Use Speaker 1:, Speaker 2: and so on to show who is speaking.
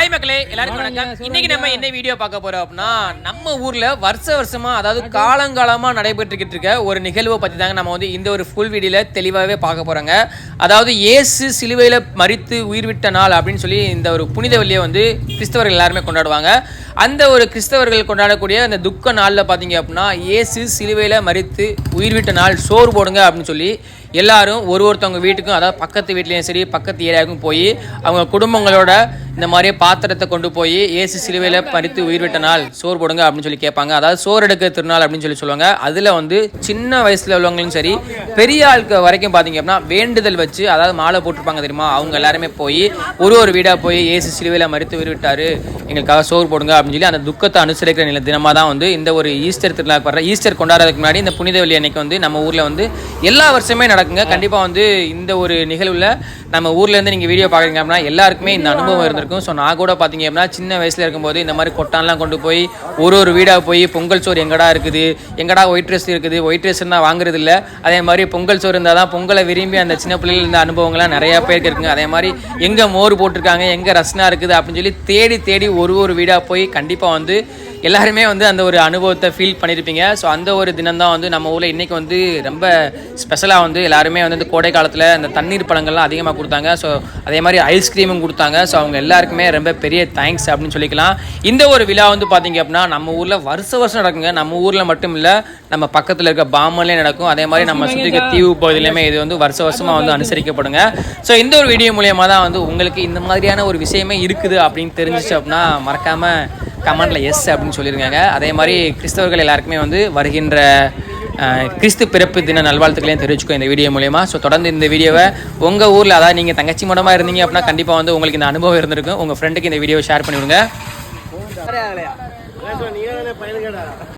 Speaker 1: Hi மக்களே, எல்லாருக்கும் வணக்கம். இன்னைக்கு நம்ம என்ன வீடியோ பார்க்க போறோம் அப்படின்னா, நம்ம ஊர்ல வருஷமா அதாவது காலங்காலமா நடைபெற்றுக்கிட்டு இருக்க ஒரு நிகழ்வை பத்தி தாங்க நம்ம வந்து இந்த ஒரு ஃபுல் வீடியோல தெளிவாகவே பார்க்க போறோங்க. அதாவது இயேசு சிலுவையில மரித்து உயிர் விட்ட நாள் அப்படின்னு சொல்லி இந்த ஒரு புனித வெள்ளியை வந்து கிறிஸ்தவர்கள் எல்லாருமே கொண்டாடுவாங்க. அந்த ஒரு கிறிஸ்தவர்கள் கொண்டாடக்கூடிய அந்த துக்க நாளில் பார்த்தீங்க அப்படின்னா, இயேசு சிலுவையில மரித்து உயிர் விட்ட நாள் சோறு போடுங்க அப்படின்னு சொல்லி எல்லாரும் ஒருத்தவங்க வீட்டுக்கும், அதாவது பக்கத்து வீட்லேயும் சரி பக்கத்து ஏரியாவுக்கும் போய் அவங்க குடும்பங்களோட இந்த மாதிரியே பாத்திரத்தை கொண்டு போய் இயேசு சிலுவையில் மரித்து உயிர் விட்ட நாள் சோறு போடுங்க அப்படின்னு சொல்லி கேட்பாங்க. அதாவது சோறு எடுக்க திருநாள் அப்படின்னு சொல்லி சொல்லுவாங்க. அதில் வந்து சின்ன வயசில் உள்ளவங்களும் சரி பெரிய ஆளுக்கு வரைக்கும் பார்த்தீங்க அப்படின்னா வேண்டுதல் வச்சு, அதாவது மாலை போட்டிருப்பாங்க தெரியுமா, அவங்க எல்லாருமே போய் ஒரு வீடாக போய் இயேசு சிலுவையில் மரித்து உயிர் விட்டார், எங்களுக்காக சோறு போடுங்க அப்படின்னு சொல்லி அந்த துக்கத்தை அனுசரிக்கிற தினமாக தான் வந்து இந்த ஒரு ஈஸ்டர் திருநாள் வர்ற ஈஸ்டர் கொண்டாடுறதுக்கு முன்னாடி இந்த புனித வெள்ளி அன்னைக்கு வந்து நம்ம ஊரில் வந்து எல்லா வருஷமே நடக்குங்க. கண்டிப்பாக வந்து இந்த ஒரு நிகழ்வில் நம்ம ஊர்லேருந்து நீங்கள் வீடியோ பார்க்குறீங்க அப்படின்னா எல்லாருக்குமே இந்த அனுபவம் இருந்திருக்கும். ஸோ நான் கூட பார்த்தீங்க அப்படின்னா சின்ன வயசில் இருக்கும்போது இந்த மாதிரி கொட்டான்லாம் கொண்டு போய் ஒரு வீடாக போய் பொங்கல் சோறு எங்கடா இருக்குது, எங்கடா ஒயிட் ட்ரெஸ் இருக்குது, ஒயிட் ட்ரெஸ் இருந்தால் வாங்குறது இல்லை, அதே மாதிரி பொங்கல் சோறு இருந்தால் தான் பொங்கலை விரும்பி அந்த சின்ன பிள்ளைகள் இந்த அனுபவங்கள்லாம் நிறையா பேருக்கு இருக்குங்க. அதே மாதிரி எங்கே மோர் போட்டிருக்காங்க, எங்கே ரசனா இருக்குது அப்படின்னு சொல்லி தேடி ஒரு வீடாக போய் கண்டிப்பாக வந்து எல்லாருமே வந்து அந்த ஒரு அனுபவத்தை ஃபீல் பண்ணியிருப்பீங்க. ஸோ அந்த ஒரு தினம் தான் வந்து நம்ம ஊரில் இன்றைக்கி வந்து ரொம்ப ஸ்பெஷலாக வந்து எல்லாருமே வந்து இந்த கோடை காலத்தில் அந்த தண்ணீர் பழங்கள்லாம் அதிகமாக கொடுத்தாங்க. ஸோ அதே மாதிரி ஐஸ்கிரீமும் கொடுத்தாங்க. ஸோ அவங்க எல்லாருக்குமே ரொம்ப பெரிய தேங்க்ஸ் அப்படின்னு சொல்லிக்கலாம். இந்த ஒரு விழா வந்து பார்த்திங்க அப்படின்னா நம்ம ஊரில் வருஷம் நடக்குங்க. நம்ம ஊரில் மட்டும் இல்லை, நம்ம பக்கத்தில் இருக்க பாமன்லேயே நடக்கும். அதே மாதிரி நம்ம சுற்றி இருக்க தீவு பகுதியிலுமே இது வந்து வருஷமாக வந்து அனுசரிக்கப்படுங்க. ஸோ இந்த ஒரு வீடியோ மூலியமாக தான் வந்து உங்களுக்கு இந்த மாதிரியான ஒரு விஷயமே இருக்குது அப்படின்னு தெரிஞ்சிச்சு அப்படின்னா மறக்காமல் கமெண்டில் எஸ் அப்படின்னு சொல்லியிருக்காங்க. அதே மாதிரி கிறிஸ்தவர்கள் எல்லாருக்குமே வந்து வருகின்ற கிறிஸ்து பிறப்பு தின நல்வாழ்த்துக்களையும் தெரிவிச்சுக்கோ இந்த வீடியோ மூலமா. ஸோ தொடர்ந்து இந்த வீடியோவை உங்கள் ஊரில், அதாவது நீங்கள் தங்கச்சி மடமாக இருந்தீங்க அப்படின்னா கண்டிப்பாக வந்து உங்களுக்கு இந்த அனுபவம் இருந்திருக்கும். உங்கள் ஃப்ரெண்டுக்கு இந்த வீடியோவை ஷேர் பண்ணிவிடுங்க.